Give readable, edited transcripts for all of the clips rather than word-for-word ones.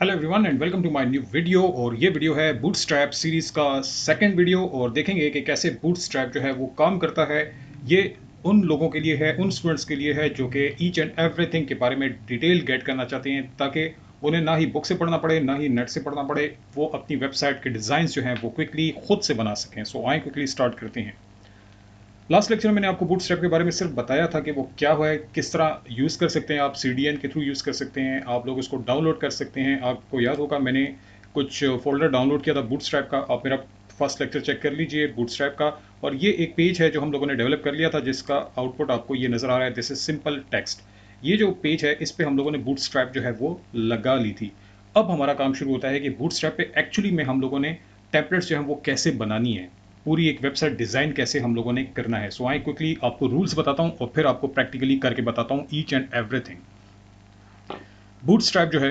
Hello everyone and welcome to my new video. और ये video है बूटस्ट्रैप सीरीज़ का सेकंड वीडियो और देखेंगे कि कैसे बूटस्ट्रैप जो है वो काम करता है। ये उन लोगों के लिए है, उन स्टूडेंट्स के लिए है जो कि ईच एंड एवरीथिंग के बारे में डिटेल गेट करना चाहते हैं, ताकि उन्हें ना ही बुक से पढ़ना पड़े ना ही नेट से पढ़ना पड़े। वो अपनी वेबसाइट के डिज़ाइन जो हैं वो क्विकली खुद से बना सकें। सो आए क्विकली स्टार्ट करते हैं। लास्ट लेक्चर में मैंने आपको बूटस्ट्रैप के बारे में सिर्फ बताया था कि वो क्या है, किस तरह यूज़ कर सकते हैं। आप सीडीएन के थ्रू यूज़ कर सकते हैं, आप लोग उसको डाउनलोड कर सकते हैं। आपको याद होगा मैंने कुछ फोल्डर डाउनलोड किया था बूटस्ट्रैप का। आप मेरा फर्स्ट लेक्चर चेक कर लीजिए बूटस्ट्रैप का। और ये एक पेज है जो हम लोगों ने डेवलप कर लिया था, जिसका आउटपुट आपको ये नज़र आ रहा है। This is simple text. ये जो पेज है इस पे हम लोगों ने बूटस्ट्रैप जो है वो लगा ली थी। अब हमारा काम शुरू होता है कि बूटस्ट्रैप पे एक्चुअली में हम लोगों ने टेम्पलेट्स जो है वो कैसे बनानी है, पूरी एक वेबसाइट डिज़ाइन कैसे हम लोगों ने करना है। सो आई क्विकली आपको रूल्स बताता हूँ और फिर आपको प्रैक्टिकली करके बताता हूँ ईच एंड एवरीथिंग। बूटस्ट्रैप जो है,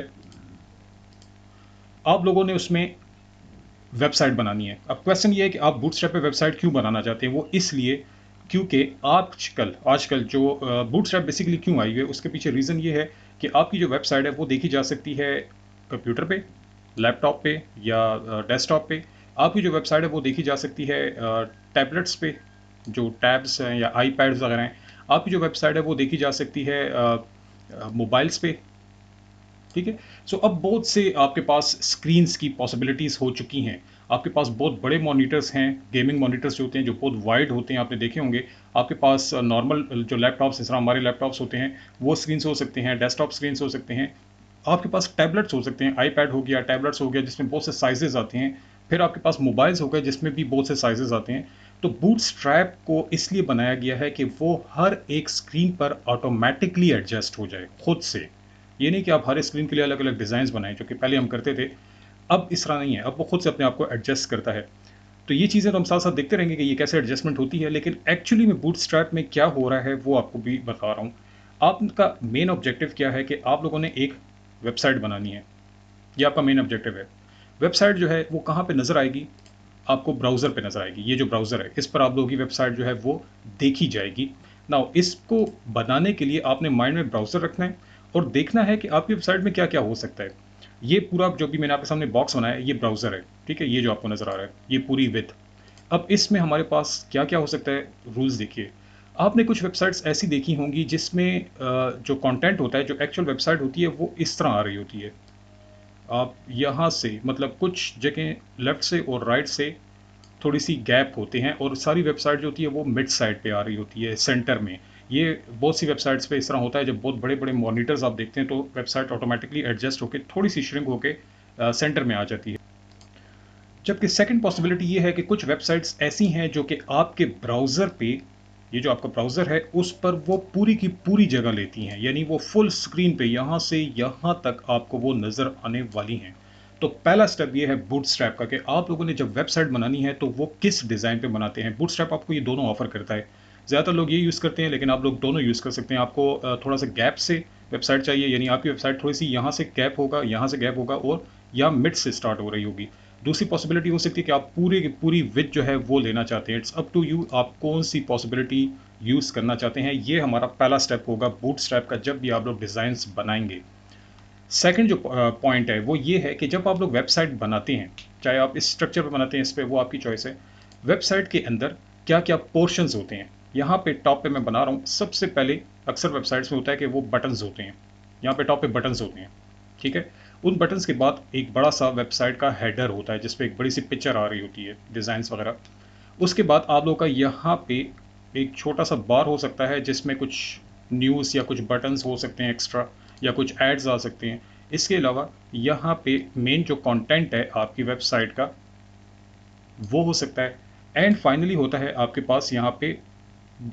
आप लोगों ने उसमें वेबसाइट बनानी है। अब क्वेश्चन ये है कि आप बूटस्ट्रैप पे वेबसाइट क्यों बनाना चाहते हैं। वो इसलिए क्योंकि आजकल आजकल जो बूटस्ट्रैप बेसिकली क्यों आई है, उसके पीछे रीज़न ये है कि आपकी जो वेबसाइट है वो देखी जा सकती है कंप्यूटर पे, लैपटॉप पे या डेस्कटॉप पे। आपकी जो वेबसाइट है वो देखी जा सकती है टैबलेट्स पे, जो टैब्स हैं या आईपैड्स वगैरह हैं। आपकी जो वेबसाइट है वो देखी जा सकती है मोबाइल्स पे। ठीक है। सो अब बहुत से आपके पास स्क्रीन्स की पॉसिबिलिटीज़ हो चुकी हैं। आपके पास बहुत बड़े मॉनिटर्स हैं, गेमिंग मॉनिटर्स जो होते हैं जो बहुत वाइड होते हैं, आपने देखे होंगे। आपके पास नॉर्मल जो लैपटॉप्स जिस तरह हमारे लैपटॉप्स होते हैं वो स्क्रीन्स हो सकते हैं, डेस्कटॉप स्क्रीन्स हो सकते हैं। आपके पास टैबलेट्स हो सकते हैं, आईपैड हो गया, टैबलेट्स हो गया जिसमें बहुत से साइजेस आते हैं। फिर आपके पास मोबाइल्स हो गए जिसमें भी बहुत से साइजेस आते हैं। तो बूटस्ट्रैप को इसलिए बनाया गया है कि वो हर एक स्क्रीन पर ऑटोमेटिकली एडजस्ट हो जाए खुद से। ये नहीं कि आप हर स्क्रीन के लिए अलग अलग डिज़ाइन बनाएं, जो कि पहले हम करते थे। अब इस तरह नहीं है, अब वो खुद से अपने आप को एडजस्ट करता है। तो ये चीज़ें तो हम साथ साथ देखते रहेंगे कि ये कैसे एडजस्टमेंट होती है, लेकिन एक्चुअली में बूटस्ट्रैप में क्या हो रहा है वो आपको भी बता रहा हूँ। आपका मेन ऑब्जेक्टिव क्या है कि आप लोगों ने एक वेबसाइट बनानी है। ये आपका मेन ऑब्जेक्टिव है। वेबसाइट जो है वो कहाँ पे नज़र आएगी, आपको ब्राउज़र पे नज़र आएगी। ये जो ब्राउज़र है इस पर आप लोगों की वेबसाइट जो है वो देखी जाएगी। नाउ इसको बनाने के लिए आपने माइंड में ब्राउज़र रखना है और देखना है कि आपकी वेबसाइट में क्या क्या हो सकता है। ये पूरा जो भी मैंने आपके सामने बॉक्स बनाया है ये ब्राउज़र है। ठीक है, ये जो आपको नज़र आ रहा है ये पूरी विथ। अब इसमें हमारे पास क्या क्या हो सकता है, रूल्स देखिए। आपने कुछ वेबसाइट्स ऐसी देखी होंगी जिसमें जो कंटेंट होता है, जो एक्चुअल वेबसाइट होती है वो इस तरह आ रही होती है। आप यहाँ से मतलब कुछ जगह लेफ्ट से और राइट से थोड़ी सी गैप होते हैं और सारी वेबसाइट जो होती है वो मिड साइड पे आ रही होती है, सेंटर में। ये बहुत सी वेबसाइट्स पे इस तरह होता है, जब बहुत बड़े बड़े मॉनिटर्स आप देखते हैं तो वेबसाइट ऑटोमेटिकली एडजस्ट होकर थोड़ी सी श्रिंक होकर सेंटर में आ जाती है। जबकि सेकंड पॉसिबिलिटी ये है कि कुछ वेबसाइट्स ऐसी हैं जो कि आपके ब्राउज़र पे, ये जो आपका ब्राउज़र है उस पर वो पूरी की पूरी जगह लेती हैं, यानी वो फुल स्क्रीन पे यहाँ से यहाँ तक आपको वो नज़र आने वाली हैं। तो पहला स्टेप ये है बूटस्ट्रैप का कि आप लोगों ने जब वेबसाइट बनानी है तो वो किस डिज़ाइन पे बनाते हैं। बूटस्ट्रैप आपको ये दोनों ऑफर करता है। ज़्यादातर लोग ये यूज़ करते हैं, लेकिन आप लोग दोनों यूज़ कर सकते हैं। आपको थोड़ा सा गैप से वेबसाइट चाहिए, यानी आपकी वेबसाइट थोड़ी सी यहाँ से गैप होगा, यहाँ से गैप होगा और या मिड से स्टार्ट हो रही होगी। दूसरी पॉसिबिलिटी हो सकती है कि आप पूरी की पूरी विथ जो है वो लेना चाहते हैं। इट्स अप टू यू, आप कौन सी पॉसिबिलिटी यूज़ करना चाहते हैं। ये हमारा पहला स्टेप होगा बूटस्ट्रैप का जब भी आप लोग डिज़ाइंस बनाएंगे। सेकंड जो पॉइंट है वो ये है कि जब आप लोग वेबसाइट बनाते हैं, चाहे आप इस स्ट्रक्चर पर बनाते हैं, इस पर वो आपकी चॉइस है। वेबसाइट के अंदर क्या क्या पोर्शंस होते हैं। यहाँ पे टॉप पे मैं बना रहा हूँ, सबसे पहले अक्सर वेबसाइट्स में होता है कि वो बटन्स होते हैं। यहाँ पे टॉप पे बटन्स होते हैं। ठीक है। उन बटन्स के बाद एक बड़ा सा वेबसाइट का हेडर होता है जिसपे एक बड़ी सी पिक्चर आ रही होती है, डिज़ाइंस वगैरह। उसके बाद आप लोगों का यहाँ पे एक छोटा सा बार हो सकता है जिसमें कुछ न्यूज़ या कुछ बटन्स हो सकते हैं एक्स्ट्रा, या कुछ एड्स आ सकते हैं। इसके अलावा यहाँ पे मेन जो कंटेंट है आपकी वेबसाइट का वो हो सकता है। एंड फाइनली होता है आपके पास यहाँ पे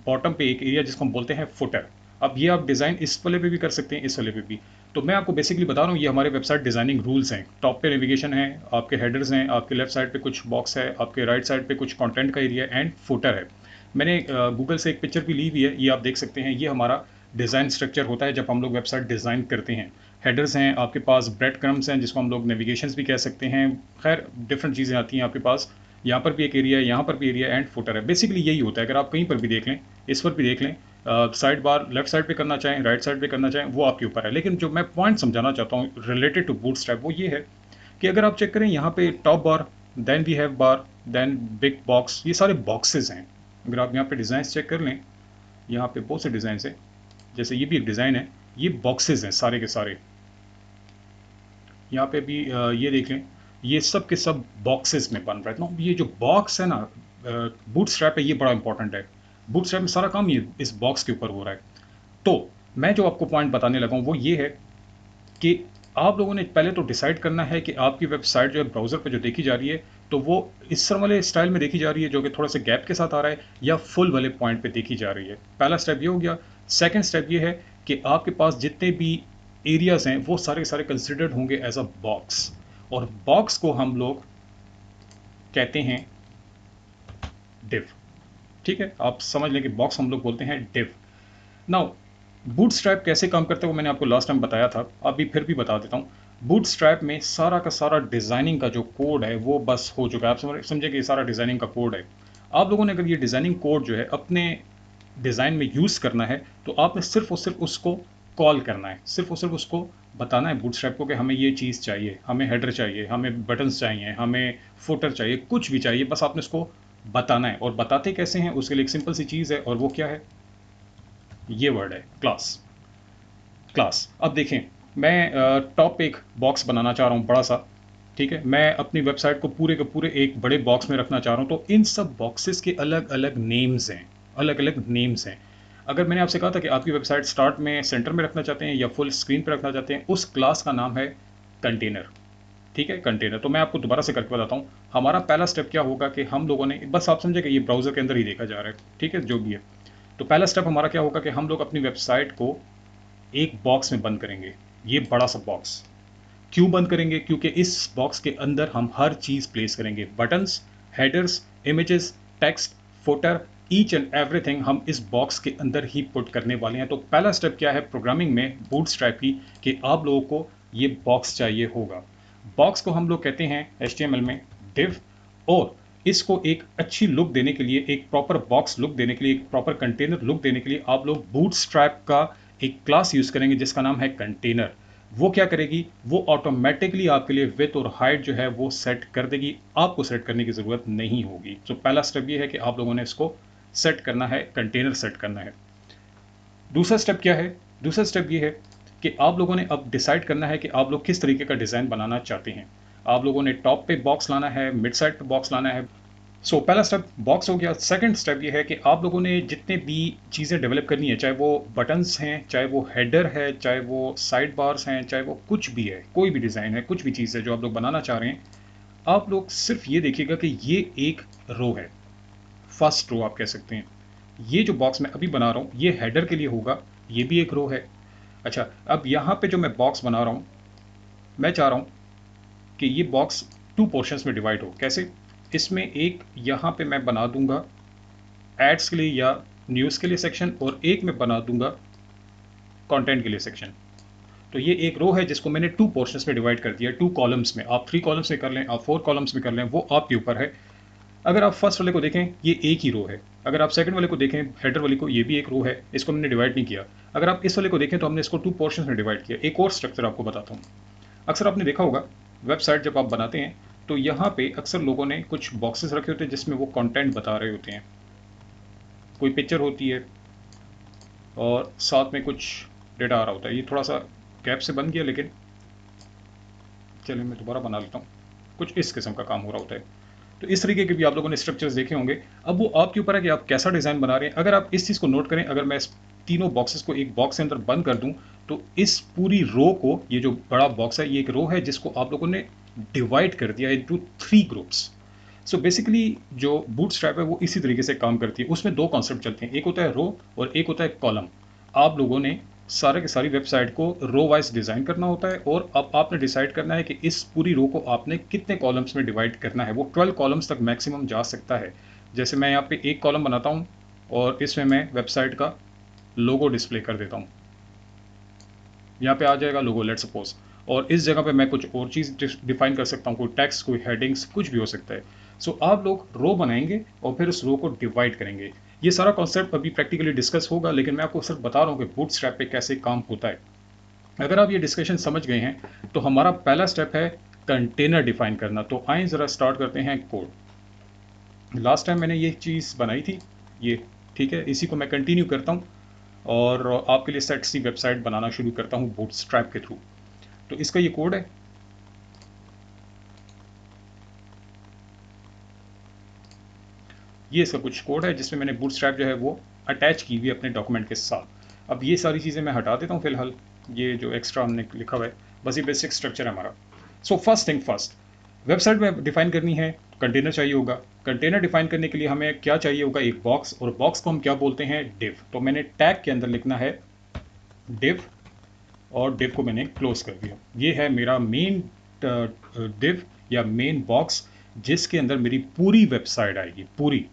बॉटम पे एक एरिया जिसको हम बोलते हैं फुटर। अब ये आप डिज़ाइन इस वाले पे भी कर सकते हैं, इस वाले पे भी। तो मैं आपको बेसिकली बता रहा हूँ, ये हमारे वेबसाइट डिज़ाइनिंग रूल्स हैं। टॉप पे नेविगेशन है, आपके हेडर्स हैं, आपके लेफ्ट साइड पे कुछ बॉक्स है, आपके राइट साइड पे कुछ कंटेंट का एरिया एंड फुटर है। मैंने गूगल से एक पिक्चर भी ली हुई है, ये आप देख सकते हैं। ये हमारा डिज़ाइन स्ट्रक्चर होता है जब हम लोग वेबसाइट डिज़ाइन करते हैं। हेडर्स हैं, आपके पास ब्रेड क्रम्स हैं जिसको हम लोग नेविगेशंस भी कह सकते हैं। खैर डिफरेंट चीज़ें आती हैं आपके पास। यहाँ पर भी एक एरिया है, यहाँ पर भी एरिया एंड फुटर है। बेसिकली यही होता है, अगर आप कहीं पर भी देख लें, इस पर भी देख लें, साइड बार लेफ्ट साइड पे करना चाहें, राइट साइड पे करना चाहें, वो आपके ऊपर है। लेकिन जो मैं पॉइंट समझाना चाहता हूँ रिलेटेड टू बूटस्ट्रैप वो ये है कि अगर आप चेक करें यहाँ पे top bar, then we have bar, then big box, ये सारे बॉक्सेस हैं। अगर आप यहाँ पे डिज़ाइन चेक कर लें, यहाँ पे बहुत से डिज़ाइन हैं, जैसे ये भी एक डिज़ाइन है, ये बॉक्सेस हैं सारे के सारे। यहाँ पे भी ये देख लें, ये सब के सब बॉक्सेस में बन रहा है। तो ये जो बॉक्स है ना, बूट स्ट्रैप है, ये बड़ा इंपॉर्टेंट है। बूट स्ट्रैप में सारा काम ये इस बॉक्स के ऊपर हो रहा है। तो मैं जो आपको पॉइंट बताने लगा हूँ वो ये है कि आप लोगों ने पहले तो डिसाइड करना है कि आपकी वेबसाइट जो है ब्राउज़र पे जो देखी जा रही है, तो वो इस तरह वाले स्टाइल में देखी जा रही है जो कि थोड़ा सा गैप के साथ आ रहा है, या फुल वाले पॉइंट पे देखी जा रही है। पहला स्टेप ये हो गया। सेकंड स्टेप ये है कि आपके पास जितने भी एरियाज हैं वो सारे के सारे कंसिडर्ड होंगे एज अ बॉक्स, और बॉक्स को हम लोग कहते हैं डिव। ठीक है, आप समझ लें कि बॉक्स हम लोग बोलते हैं डिव। नाउ बूटस्ट्रैप कैसे काम करता है वो मैंने आपको लास्ट टाइम बताया था, अभी फिर भी बता देता हूँ। बूटस्ट्रैप में सारा का सारा डिज़ाइनिंग का जो कोड है वो बस हो चुका है। आप समझे कि ये सारा डिज़ाइनिंग का कोड है। आप लोगों ने अगर ये डिज़ाइनिंग कोड जो है अपने डिज़ाइन में यूज़ करना है, तो आपने सिर्फ और सिर्फ उसको कॉल करना है, सिर्फ और सिर्फ उसको बताना है बूटस्ट्रैप को कि हमें ये चीज़ चाहिए, हमें हेडर चाहिए, हमें बटन्स चाहिए, हमें फुटर चाहिए, कुछ भी चाहिए, बस आपने उसको बताना है। और बताते कैसे हैं उसके लिए एक सिंपल सी चीज़ है, और वो क्या है, ये वर्ड है क्लास। क्लास। अब देखें, मैं टॉप पे एक बॉक्स बनाना चाह रहा हूँ बड़ा सा। ठीक है, मैं अपनी वेबसाइट को पूरे के पूरे एक बड़े बॉक्स में रखना चाह रहा हूँ, तो इन सब बॉक्सेस के अलग अलग नेम्स हैं, अलग अलग नेम्स हैं। अगर मैंने आपसे कहा था कि आपकी वेबसाइट स्टार्ट में सेंटर में रखना चाहते हैं या फुल स्क्रीन पर रखना चाहते हैं, उस क्लास का नाम है कंटेनर। ठीक है, कंटेनर। तो मैं आपको दोबारा से करके बताता हूँ। हमारा पहला स्टेप क्या होगा कि हम लोगों ने, बस आप समझे कि ये ब्राउजर के अंदर ही देखा जा रहा है, ठीक है, जो भी है। तो पहला स्टेप हमारा क्या होगा कि हम लोग अपनी वेबसाइट को एक बॉक्स में बंद करेंगे, ये बड़ा सा बॉक्स। क्यों बंद करेंगे? क्योंकि इस बॉक्स के अंदर हम हर चीज़ प्लेस करेंगे, buttons, headers, images, text, footer, each and everything हम इस बॉक्स के अंदर ही पुट करने वाले हैं। तो पहला स्टेप क्या है प्रोग्रामिंग में बूटस्ट्रैप की, कि आप लोगों को ये बॉक्स चाहिए होगा। बॉक्स को हम लोग कहते हैं HTML में div, और इसको एक अच्छी लुक देने के लिए, एक प्रॉपर बॉक्स लुक देने के लिए, एक प्रॉपर कंटेनर लुक देने के लिए आप लोग बूटस्ट्रैप का एक क्लास यूज़ करेंगे जिसका नाम है कंटेनर। वो क्या करेगी, वो ऑटोमेटिकली आपके लिए विड्थ और हाइट जो है वो सेट कर देगी, आपको सेट करने की ज़रूरत नहीं होगी। तो पहला स्टेप ये है कि आप लोगों ने इसको सेट करना है, कंटेनर सेट करना है। दूसरा स्टेप क्या है? दूसरा स्टेप ये है कि आप लोगों ने अब डिसाइड करना है कि आप लोग किस तरीके का डिज़ाइन बनाना चाहते हैं। आप लोगों ने टॉप पे बॉक्स लाना है, मिड साइड पे बॉक्स लाना है। पहला स्टेप बॉक्स हो गया। सेकंड स्टेप ये है कि आप लोगों ने जितने भी चीज़ें डेवलप करनी है, चाहे वो बटन्स हैं, चाहे वो हेडर है, चाहे वो साइड बार्स हैं, चाहे वो कुछ भी है, कोई भी डिज़ाइन है, कुछ भी चीज़ है जो आप लोग बनाना चाह रहे हैं, आप लोग सिर्फ ये देखिएगा कि ये एक रो है, फर्स्ट रो आप कह सकते हैं। ये जो बॉक्स मैं अभी बना रहा हूँ ये हेडर के लिए होगा, ये भी एक रो है। अच्छा, अब यहाँ पे जो मैं बॉक्स बना रहा हूँ, मैं चाह रहा हूँ कि ये बॉक्स टू पोर्शंस में डिवाइड हो। कैसे? इसमें एक यहाँ पे मैं बना दूंगा एड्स के लिए या न्यूज़ के लिए सेक्शन, और एक मैं बना दूंगा कंटेंट के लिए सेक्शन। तो ये एक रो है जिसको मैंने टू पोर्शंस में डिवाइड कर दिया, टू कॉलम्स में। आप 3 कॉलम्स में कर लें, आप 4 कॉलम्स में कर लें, वो आपके ऊपर है। अगर आप फर्स्ट वाले को देखें ये एक ही रो है, अगर आप सेकंड वाले को देखें हेडर वाले को, ये भी एक रो है, इसको हमने डिवाइड नहीं किया। अगर आप इस वाले को देखें तो हमने इसको टू पोर्शंस में डिवाइड किया। एक और स्ट्रक्चर आपको बताता हूँ। अक्सर आपने देखा होगा वेबसाइट जब आप बनाते हैं तो यहाँ पे अक्सर लोगों ने कुछ बॉक्सेस रखे होते हैं जिसमें वो कंटेंट बता रहे होते हैं। कोई पिक्चर होती है और साथ में कुछ डेटा आ रहा होता है। ये थोड़ा सा गैप से बन गया, लेकिन चलिए मैं दोबारा बना लेता हूँ। कुछ इस किस्म का काम हो रहा होता है। तो इस तरीके के भी आप लोगों ने स्ट्रक्चर्स देखे होंगे। अब वो आपके ऊपर है कि आप कैसा डिज़ाइन बना रहे हैं। अगर आप इस चीज़ को नोट करें, अगर मैं इस तीनों बॉक्सेस को एक बॉक्स के अंदर बंद कर दूं, तो इस पूरी रो को, ये जो बड़ा बॉक्स है ये एक रो है जिसको आप लोगों ने डिवाइड कर दिया इनटू 3 ग्रुप्स। सो बेसिकली जो बूटस्ट्रैप है वो इसी तरीके से काम करती है। उसमें 2 कॉन्सेप्ट चलते हैं, एक होता है रो और एक होता है कॉलम। आप लोगों ने सारे की सारी वेबसाइट को रो वाइज डिज़ाइन करना होता है, और अब आपने डिसाइड करना है कि इस पूरी रो को आपने कितने कॉलम्स में डिवाइड करना है। वो 12 कॉलम्स तक मैक्सिमम जा सकता है। जैसे मैं यहाँ पे एक कॉलम बनाता हूँ और इसमें मैं वेबसाइट का लोगो डिस्प्ले कर देता हूँ। यहाँ पे आ जाएगा लोगो, लेट सपोज। और इस जगह पे मैं कुछ और चीज़ डिफाइन कर सकता हूँ, कोई टेक्स्ट, कोई हेडिंग्स, कुछ भी हो सकता है। सो आप लोग रो बनाएंगे और फिर उस रो को डिवाइड करेंगे। ये सारा कॉन्सेप्ट अभी प्रैक्टिकली डिस्कस होगा, लेकिन मैं आपको सिर्फ बता रहा हूँ कि बूटस्ट्रैप पे कैसे काम होता है। अगर आप ये डिस्कशन समझ गए हैं तो हमारा पहला स्टेप है कंटेनर डिफाइन करना। तो आइए ज़रा स्टार्ट करते हैं कोड। लास्ट टाइम मैंने ये चीज़ बनाई थी, ये ठीक है, इसी को मैं कंटिन्यू करता हूँ और आपके लिए सेट सी वेबसाइट बनाना शुरू करता हूँ बूटस्ट्रैप के थ्रू। तो इसका ये कोड है, ये इसका कुछ कोड है जिसमें मैंने बूटस्ट्रैप जो है वो अटैच की हुई है अपने डॉक्यूमेंट के साथ। अब ये सारी चीज़ें मैं हटा देता हूँ फिलहाल, ये जो एक्स्ट्रा हमने लिखा हुआ है, बस ये बेसिक स्ट्रक्चर है हमारा। So first thing first, website में डिफाइन करनी है, कंटेनर चाहिए होगा। कंटेनर डिफाइन करने के लिए हमें क्या चाहिए होगा, एक बॉक्स, और बॉक्स को हम क्या बोलते हैं, डिव। तो मैंने टैग के अंदर लिखना है डिव, और डिव को मैंने क्लोज कर दिया। ये है मेरा मेन डिव या मेन बॉक्स, जिसके अंदर मेरी पूरी वेबसाइट आएगी, पूरी।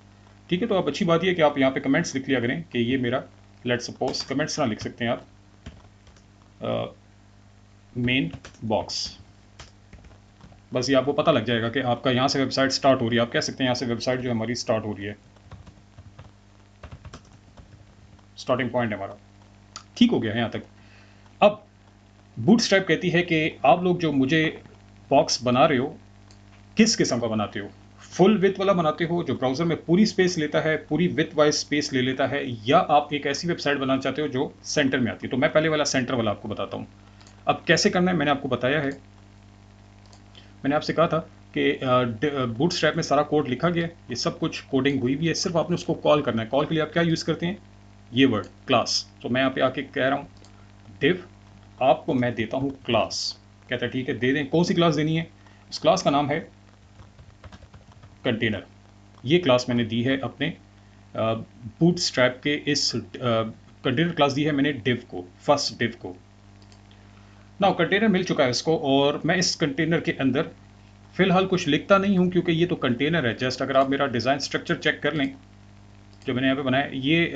ठीक है, तो अब अच्छी बात यह है कि आप यहाँ पे कमेंट्स लिख लिया करें कि ये मेरा, लेट्स सपोज कमेंट्स ना लिख सकते हैं आप, मेन बॉक्स। बस ये आपको पता लग जाएगा कि आपका यहाँ से वेबसाइट स्टार्ट हो रही है। आप कह सकते हैं यहाँ से वेबसाइट जो हमारी स्टार्ट हो रही है, स्टार्टिंग पॉइंट है हमारा। ठीक हो गया है यहाँ तक। अब बूटस्ट्रैप कहती है कि आप लोग जो मुझे बॉक्स बना रहे हो, किस किस्म का बनाते हो, फुल विथ वाला बनाते हो जो ब्राउजर में पूरी स्पेस लेता है, पूरी विथ वाइज स्पेस ले लेता है, या आप एक ऐसी वेबसाइट बनाना चाहते हो जो सेंटर में आती है। तो मैं पहले वाला सेंटर वाला आपको बताता हूँ। अब कैसे करना है मैंने आपको बताया है, मैंने आपसे कहा था कि बूटस्ट्रैप में सारा कोड लिखा गया है, ये सब कुछ कोडिंग हुई भी है, सिर्फ आपने उसको कॉल करना है। कॉल के लिए आप क्या यूज़ करते हैं, ये वर्ड क्लास। तो मैं यहाँ पे आके कह रहा हूँ डिव, आपको मैं देता हूँ क्लास। कहता है ठीक है दे दें, कौन सी क्लास देनी है, उस क्लास का नाम है कंटेनर। ये क्लास मैंने दी है अपने बूटस्ट्रैप के इस कंटेनर क्लास दी है मैंने डिव को, फर्स्ट डिव को। नाउ कंटेनर मिल चुका है इसको, और मैं इस कंटेनर के अंदर फिलहाल कुछ लिखता नहीं हूँ क्योंकि ये तो कंटेनर है जस्ट। अगर आप मेरा डिज़ाइन स्ट्रक्चर चेक कर लें जो मैंने यहाँ पे बनाया, ये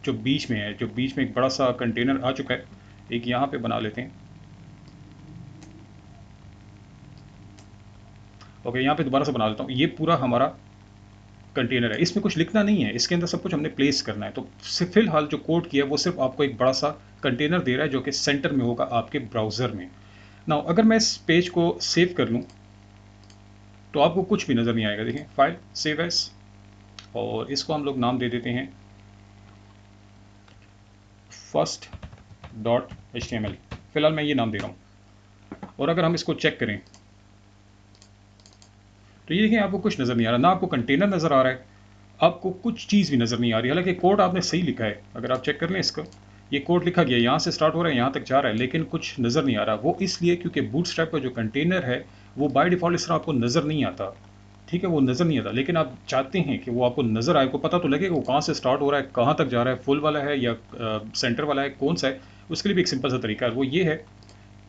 जो बीच में है, जो बीच में एक बड़ा सा कंटेनर आ चुका है, एक यहाँ पे बना लेते हैं। ओके, यहाँ पे दोबारा से बना लेता हूँ। ये पूरा हमारा कंटेनर है, इसमें कुछ लिखना नहीं है, इसके अंदर सब कुछ हमने प्लेस करना है। तो फिलहाल जो कोड किया है वो सिर्फ आपको एक बड़ा सा कंटेनर दे रहा है जो कि सेंटर में होगा आपके ब्राउज़र में। नाउ अगर मैं इस पेज को सेव कर लूँ तो आपको कुछ भी नज़र नहीं आएगा। देखें, फाइल सेव एज, और इसको हम लोग नाम दे देते हैं फर्स्ट डॉट HTML। फिलहाल मैं ये नाम दे रहा हूँ। और अगर हम इसको चेक करें तो ये देखें, आपको कुछ नज़र नहीं आ रहा, ना आपको कंटेनर नज़र आ रहा है, आपको कुछ चीज़ भी नज़र नहीं आ रही। हालांकि कोड आपने सही लिखा है, अगर आप चेक कर लें इसका, ये कोड लिखा गया, यहाँ से स्टार्ट हो रहा है, यहाँ तक जा रहा है, लेकिन कुछ नज़र नहीं आ रहा। वो इसलिए क्योंकि बूटस्ट्रैप का जो कंटेनर है वो बाय डिफ़ॉल्ट इस तरह आपको नज़र नहीं आता। ठीक है, वो नज़र नहीं आता, लेकिन आप चाहते हैं कि वो आपको नज़र आए, को पता तो लगे वो कहाँ से स्टार्ट हो रहा है, कहाँ तक जा रहा है, फुल वाला है या सेंटर वाला है, कौन सा है। उसके लिए भी एक सिंपल सा तरीका है, वो ये है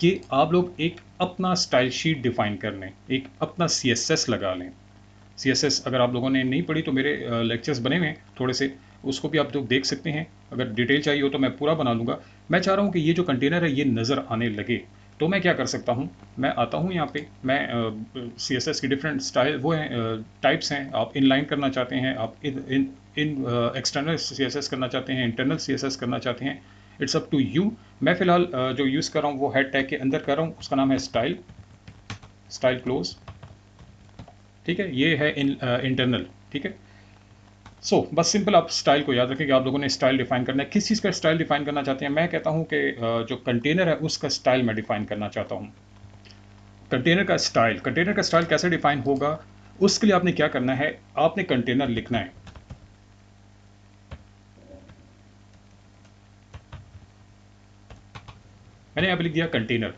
कि आप लोग एक अपना स्टाइल शीट डिफाइन कर लें, एक अपना CSS लगा लें। CSS अगर आप लोगों ने नहीं पढ़ी तो मेरे लेक्चर्स बने हुए हैं थोड़े से, उसको भी आप लोग देख सकते हैं। अगर डिटेल चाहिए हो तो मैं पूरा बना लूँगा। मैं चाह रहा हूँ कि ये जो कंटेनर है ये नज़र आने लगे। तो मैं क्या कर सकता हूँ, मैं आता हूँ यहाँ पे, मैं CSS की डिफरेंट स्टाइल वो हैं, टाइप्स हैं। आप इनलाइन करना चाहते हैं, आप इन एक्सटर्नल CSS करना चाहते हैं, इंटरनल CSS करना चाहते हैं, इट्स अप टू यू। मैं फिलहाल जो यूज़ कर रहा हूँ वो हेड टैग के अंदर कर रहा हूँ, उसका नाम है स्टाइल, स्टाइल क्लोज। ठीक है, ये है इंटरनल। ठीक है, बस सिंपल आप स्टाइल को याद रखें कि आप लोगों ने स्टाइल डिफाइन करना है। किस चीज़ का स्टाइल डिफाइन करना चाहते हैं, मैं कहता हूं कि जो कंटेनर है उसका स्टाइल मैं डिफाइन करना चाहता हूं। कंटेनर का स्टाइल कैसे डिफाइन होगा, उसके लिए आपने क्या करना है, आपने कंटेनर लिखना है। मैंने यहाँ पे लिख दिया कंटेनर।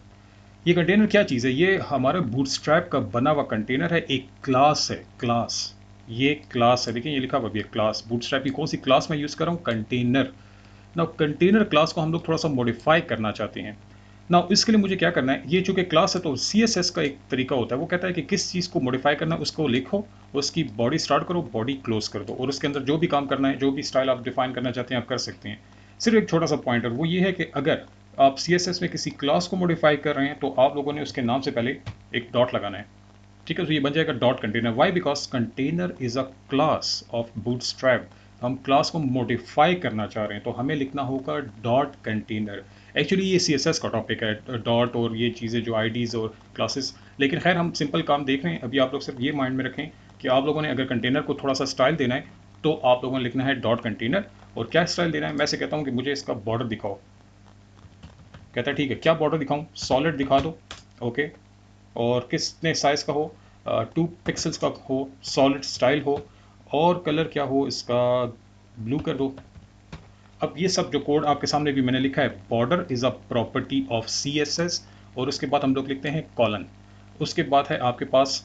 ये कंटेनर क्या चीज़ है, ये हमारा बूटस्ट्रैप का बना हुआ कंटेनर है, एक क्लास है, क्लास। ये क्लास है, देखिए ये लिखा हुआ भी है क्लास। बूटस्ट्रैप की कौन सी क्लास मैं यूज़ कर रहा हूँ, कंटेनर। नाउ कंटेनर क्लास को हम लोग थोड़ा सा मॉडिफाई करना चाहते हैं। नाउ इसके लिए मुझे क्या करना है, ये चूंकि क्लास है तो CSS का एक तरीका होता है, वो कहता है कि किस चीज़ को मॉडिफाई करना है उसको लिखो, उसकी बॉडी स्टार्ट करो, बॉडी क्लोज कर दो, और उसके अंदर जो भी काम करना है, जो भी स्टाइल आप डिफाइन करना चाहते हैं आप कर सकते हैं। सिर्फ एक छोटा सा पॉइंटर वो ये है कि अगर आप CSS में किसी क्लास को मॉडिफाई कर रहे हैं तो आप लोगों ने उसके नाम से पहले एक डॉट लगाना है। ठीक है, तो ये बन जाएगा dot container. Why, because container is a class of Bootstrap. हम क्लास को मॉडिफाई करना चाह रहे हैं तो हमें लिखना होगा डॉट कंटेनर। एक्चुअली ये CSS का टॉपिक है, डॉट और ये चीज़ें जो आईडीज़ और क्लासेस, लेकिन खैर हम सिंपल काम देख रहे हैं। अभी आप लोग सिर्फ ये माइंड में रखें कि आप लोगों ने अगर कंटेनर को थोड़ा सा स्टाइल देना है तो आप लोगों ने लिखना है डॉट कंटेनर। और क्या स्टाइल देना है, मैं से कहता हूँ कि मुझे इसका बॉर्डर दिखाओ। कहता है ठीक है, क्या बॉर्डर दिखाऊँ, सॉलिड दिखा दो। ओके, और कितने साइज़ का हो, 2 पिक्सल्स का हो, सॉलिड स्टाइल हो, और कलर क्या हो इसका, ब्लू कर दो। अब ये सब जो कोड आपके सामने भी मैंने लिखा है, border is a property of CSS, और उसके बाद हम लोग लिखते हैं कॉलन। उसके बाद है आपके पास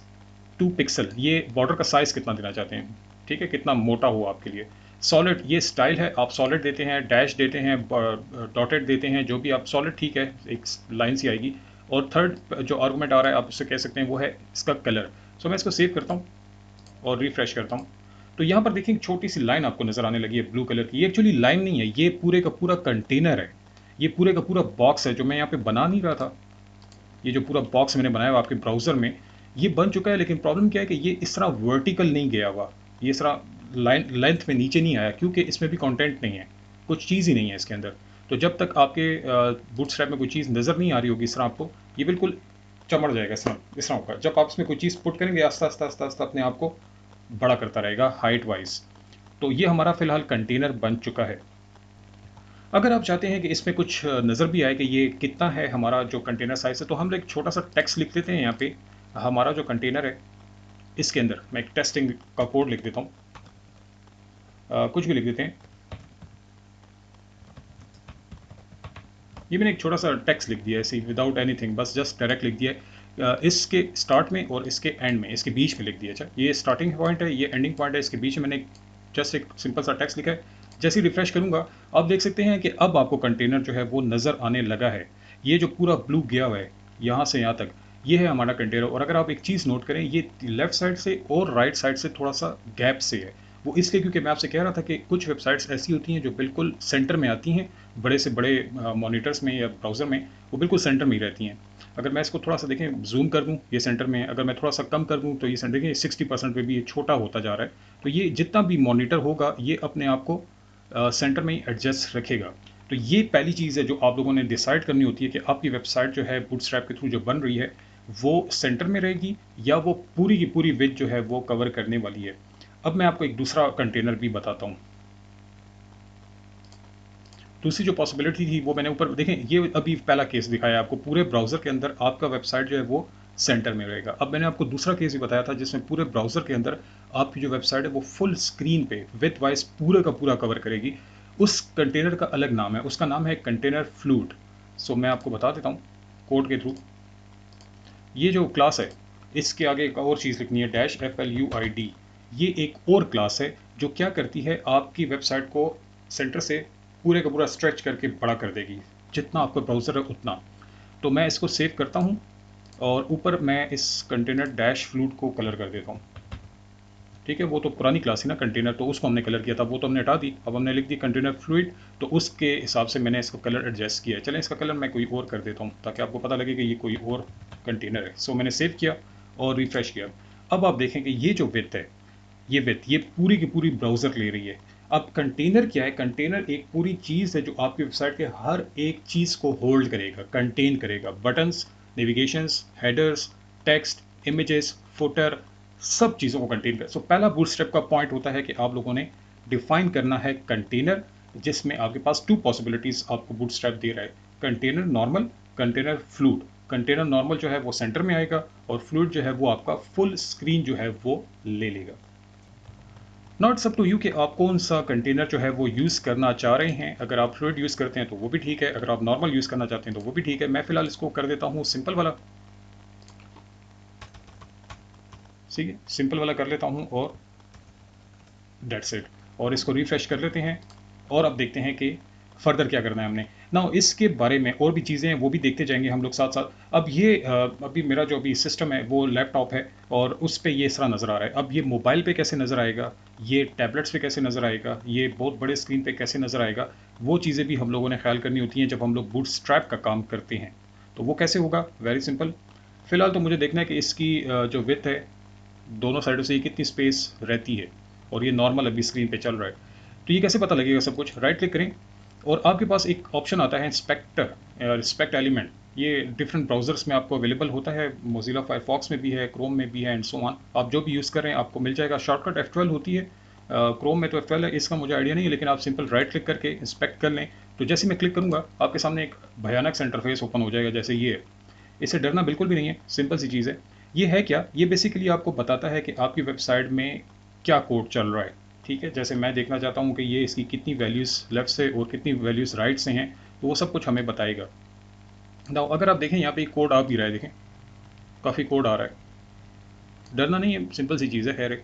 2 पिक्सल, ये बॉर्डर का साइज़ कितना देना चाहते हैं, ठीक है, कितना मोटा हो आपके लिए। सॉलिड, ये स्टाइल है, आप सॉलिड देते हैं, डैश देते हैं, डॉटेड देते हैं, जो भी आप सॉलिड, ठीक है, एक लाइन सी आएगी। और थर्ड जो आर्गूमेंट आ रहा है आप उससे कह सकते हैं वो है इसका कलर। सो मैं इसको सेव करता हूँ और रिफ्रेश करता हूँ। तो यहाँ पर देखिए एक छोटी सी लाइन आपको नजर आने लगी है ब्लू कलर की। ये एक्चुअली लाइन नहीं है, ये पूरे का पूरा कंटेनर है, ये पूरे का पूरा बॉक्स है जो मैं यहाँ पे बना नहीं रहा था। ये जो पूरा बॉक्स मैंने बनाया हुआ आपके ब्राउजर में, ये बन चुका है, लेकिन प्रॉब्लम क्या है कि ये इस तरह वर्टिकल नहीं गया हुआ, ये इस तरह लाइन लेंथ में नीचे नहीं आया, क्योंकि इसमें भी कंटेंट नहीं है, कुछ चीज़ ही नहीं है इसके अंदर। तो जब तक आपके बूटस्ट्रैप में कोई चीज़ नज़र नहीं आ रही होगी इस तरह आपको, ये बिल्कुल चमड़ जाएगा इस तरह होगा। जब आप इसमें कोई चीज़ पुट करेंगे आस्ता आस्ता आस्ता आस्ता अपने आप को बड़ा करता रहेगा हाइट वाइज। तो ये हमारा फिलहाल कंटेनर बन चुका है। अगर आप चाहते हैं कि इसमें कुछ नज़र भी आए कि ये कितना है हमारा जो कंटेनर साइज है, तो हम एक छोटा सा टेक्स्ट लिख देते हैं यहाँ पे। हमारा जो कंटेनर है इसके अंदर मैं एक टेस्टिंग का कोड लिख देता हूँ, कुछ भी लिख देते हैं। ये मैंने एक छोटा सा टेक्स्ट लिख दिया है ऐसे विदाउट एनीथिंग, बस जस्ट डायरेक्ट लिख दिया है। इसके स्टार्ट में और इसके एंड में, इसके बीच में लिख दिया। अच्छा, ये स्टार्टिंग पॉइंट है, ये एंडिंग पॉइंट है, इसके बीच में मैंने जस्ट एक सिंपल सा टेक्स्ट लिखा है। जैसे ही रिफ्रेश करूंगा आप देख सकते हैं कि अब आपको कंटेनर जो है वो नज़र आने लगा है। ये जो पूरा ब्लू गया हुआ है यहाँ से यहाँ तक, ये है हमारा कंटेनर। और अगर आप एक चीज़ नोट करें, ये लेफ्ट साइड से और राइट साइड से थोड़ा सा गैप से है। वो इसलिए क्योंकि मैं आपसे कह रहा था कि कुछ वेबसाइट्स ऐसी होती हैं जो बिल्कुल सेंटर में आती हैं, बड़े से बड़े मॉनिटर्स में या ब्राउज़र में वो बिल्कुल सेंटर में ही रहती हैं। अगर मैं इसको थोड़ा सा देखें जूम कर दूं, ये सेंटर में है। अगर मैं थोड़ा सा कम कर दूं तो ये सेंटर, देखिए 60% पे भी ये छोटा होता जा रहा है। तो ये जितना भी मॉनिटर होगा ये अपने आप को सेंटर में ही एडजस्ट रखेगा। तो ये पहली चीज़ है जो आप लोगों ने डिसाइड करनी होती है कि आपकी वेबसाइट जो है बूटस्ट्रैप के थ्रू जो बन रही है वो सेंटर में रहेगी या वो पूरी की पूरी विड्थ जो है वो कवर करने वाली है। अब मैं आपको एक दूसरा कंटेनर भी बताता हूँ। दूसरी जो पॉसिबिलिटी थी वो मैंने ऊपर देखें, ये अभी पहला केस दिखाया आपको, पूरे ब्राउज़र के अंदर आपका वेबसाइट जो है वो सेंटर में रहेगा। अब मैंने आपको दूसरा केस भी बताया था जिसमें पूरे ब्राउज़र के अंदर आपकी जो वेबसाइट है वो फुल स्क्रीन पे विथ वाइज पूरा का पूरा कवर करेगी। उस कंटेनर का अलग नाम है, उसका नाम है कंटेनर फ्लूइड। सो मैं आपको बता देता हूँ कोड के थ्रू। ये जो क्लास है इसके आगे एक और चीज़ लिखनी है, -FLUID। ये एक और क्लास है जो क्या करती है, आपकी वेबसाइट को सेंटर से पूरे का पूरा स्ट्रेच करके बड़ा कर देगी, जितना आपका ब्राउज़र है उतना। तो मैं इसको सेव करता हूँ और ऊपर मैं इस कंटेनर डैश फ्लूइड को कलर कर देता हूँ। ठीक है, वो तो पुरानी क्लास थी ना कंटेनर, तो उसको हमने कलर किया था, वो तो हमने हटा दी। अब हमने लिख दी कंटेनर फ्लूइड, तो उसके हिसाब से मैंने इसको कलर एडजस्ट किया है। चलें इसका कलर मैं कोई और कर देता हूँ ताकि आपको पता लगे कि ये कोई और कंटेनर है। सो मैंने सेव किया और रिफ्रेश किया। अब आप देखें कि ये जो विड्थ है, ये पूरी की पूरी ब्राउज़र ले रही है। अब कंटेनर क्या है, कंटेनर एक पूरी चीज़ है जो आपकी वेबसाइट के हर एक चीज़ को होल्ड करेगा, कंटेन करेगा। Buttons, navigations, headers, text, images, footer, सब चीज़ों को कंटेन कर। सो पहला बूटस्ट्रैप का पॉइंट होता है कि आप लोगों ने डिफाइन करना है कंटेनर, जिसमें आपके पास 2 पॉसिबिलिटीज़ आपको बूटस्ट्रैप दे रहा है, container normal, container fluid. Container normal जो है वो सेंटर में आएगा और फ्लूइड जो है वो आपका फुल स्क्रीन जो है वो ले लेगा। नॉट सब टू यू कि आप कौन सा कंटेनर जो है वो यूज़ करना चाह रहे हैं। अगर आप फ्लूइड यूज़ करते हैं तो वो भी ठीक है, अगर आप नॉर्मल यूज़ करना चाहते हैं तो वो भी ठीक है। मैं फिलहाल इसको कर देता हूँ सिंपल वाला। ठीक है, सिंपल वाला कर लेता हूँ और डेट्स इट। और इसको रिफ्रेश कर लेते हैं और अब देखते हैं कि फर्दर क्या करना है हमने ना। इसके बारे में और भी चीज़ें हैं वो भी देखते जाएंगे हम लोग साथ साथ। अब ये अभी मेरा जो अभी सिस्टम है वो लैपटॉप है और उस पर ये इस तरह नज़र आ रहा है। अब ये मोबाइल पे कैसे नज़र आएगा, ये टैबलेट्स पे कैसे नज़र आएगा, ये बहुत बड़े स्क्रीन पे कैसे नज़र आएगा, वो चीज़ें भी हम लोगों ने ख्याल करनी होती हैं जब हम लोग बूटस्ट्रैप का काम करते हैं। तो वो कैसे होगा, वेरी सिंपल। फिलहाल तो मुझे देखना है कि इसकी जो विड्थ है दोनों साइडों से ये कितनी स्पेस रहती है, और ये नॉर्मल अभी स्क्रीन पे चल रहा है। तो ये कैसे पता लगेगा सब कुछ? राइट क्लिक करें और आपके पास एक ऑप्शन आता है इंस्पेक्ट एलिमेंट। ये डिफरेंट ब्राउजर्स में आपको अवेलेबल होता है, मोजिला फायरफॉक्स में भी है, क्रोम में भी है एंड सो ऑन। आप जो भी यूज़ कर रहे हैं आपको मिल जाएगा। शॉर्टकट F12 होती है, क्रोम में तो F12 है, इसका मुझे आइडिया नहीं है, लेकिन आप सिंपल राइट क्लिक करके इंस्पेक्ट कर लें। तो जैसे मैं क्लिक करूँगा आपके सामने एक भयानक सा इंटरफेस ओपन हो जाएगा जैसे ये है। इससे डरना बिल्कुल भी नहीं है, सिंपल सी चीज़ है। ये है क्या? ये बेसिकली आपको बताता है कि आपकी वेबसाइट में क्या कोड चल रहा है। ठीक है, जैसे मैं देखना चाहता हूँ कि ये इसकी कितनी वैल्यूज़ लेफ्ट से और कितनी वैल्यूज़ राइट से हैं, तो वो सब कुछ हमें बताएगा। नाउ अगर आप देखें यहाँ पे एक कोड आ भी रहा है, देखें काफ़ी कोड आ रहा है। डरना नहीं है, सिंपल सी चीज़ है, खैर है।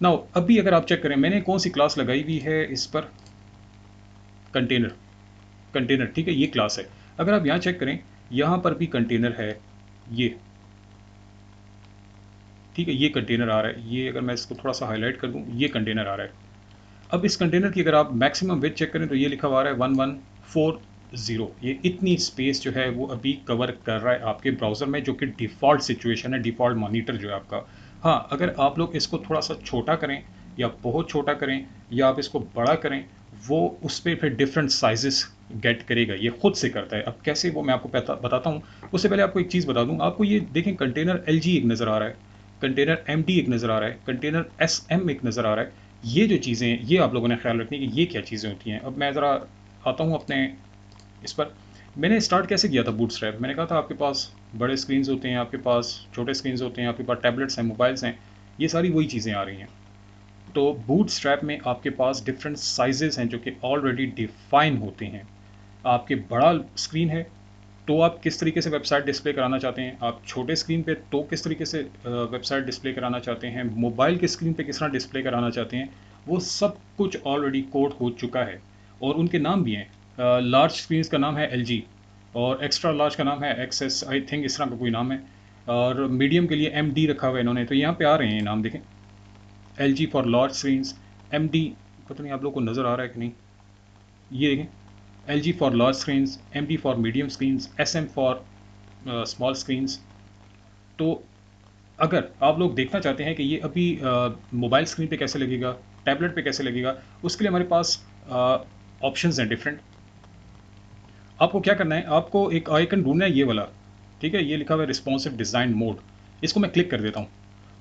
नाउ अभी अगर आप चेक करें मैंने कौन सी क्लास लगाई हुई है इस पर, कंटेनर। कंटेनर, ठीक है, ये क्लास है। अगर आप यहाँ चेक करें, यहाँ पर भी कंटेनर है, ये ठीक है, ये कंटेनर आ रहा है। ये अगर मैं इसको थोड़ा सा हाईलाइट कर दूं, ये कंटेनर आ रहा है। अब इस कंटेनर की अगर आप मैक्सिमम विड्थ चेक करें तो ये लिखा हुआ आ रहा है 1140। ये इतनी स्पेस जो है वो अभी कवर कर रहा है आपके ब्राउज़र में, जो कि डिफ़ॉल्ट सिचुएशन है, डिफ़ॉल्ट मॉनिटर जो है आपका। हाँ, अगर आप लोग इसको थोड़ा सा छोटा करें या बहुत छोटा करें या आप इसको बड़ा करें, वो उस पर फिर डिफरेंट साइजेस गेट करेगा, ये खुद से करता है। अब कैसे, वो मैं आपको बताता हूँ। उससे पहले आपको एक चीज़ बता दूँ, आपको ये देखें कंटेनर LG एक नज़र आ रहा है, कंटेनर MD एक नज़र आ रहा है, कंटेनर SM एक नज़र आ रहा है। ये जो चीज़ें हैं ये आप लोगों ने ख्याल रखनी है कि ये क्या चीज़ें होती हैं। अब मैं ज़रा आता हूँ अपने इस पर। मैंने स्टार्ट कैसे किया था बूटस्ट्रैप? मैंने कहा था आपके पास बड़े स्क्रीन्स होते हैं, आपके पास छोटे स्क्रीन्स होते हैं, आपके पास टैबलेट्स हैं, मोबाइल्स हैं, ये सारी वही चीज़ें आ रही हैं। तो बूटस्ट्रैप में आपके पास डिफरेंट साइजेस हैं जो कि ऑलरेडी डिफाइन होते हैं। आपके बड़ा स्क्रीन है तो आप किस तरीके से वेबसाइट डिस्प्ले कराना चाहते हैं, आप छोटे स्क्रीन पे तो किस तरीके से वेबसाइट डिस्प्ले कराना चाहते हैं, मोबाइल के स्क्रीन पे किस तरह डिस्प्ले कराना चाहते हैं, वो सब कुछ ऑलरेडी कोड हो चुका है। और उनके नाम भी हैं। लार्ज स्क्रीन का नाम है LG और एक्स्ट्रा लार्ज का नाम है XS, आई थिंक इस तरह का कोई नाम है। और मीडियम के लिए MD रखा हुआ है इन्होंने, तो यहाँ पे आ रहे हैं ये नाम, देखें LG for large screens, MD, पता नहीं आप लोग को नज़र आ रहा है कि नहीं, ये देखें LG for large screens, MD for medium screens, SM for small screens. तो अगर आप लोग देखना चाहते हैं कि ये अभी मोबाइल स्क्रीन पे कैसे लगेगा, टैबलेट पे कैसे लगेगा, उसके लिए हमारे पास ऑप्शंस हैं डिफरेंट। आपको क्या करना है, आपको एक आइकन ढूंढना है ये वाला, ठीक है, ये लिखा हुआ है रिस्पॉन्सिव डिज़ाइन मोड। इसको मैं क्लिक कर देता हूँ।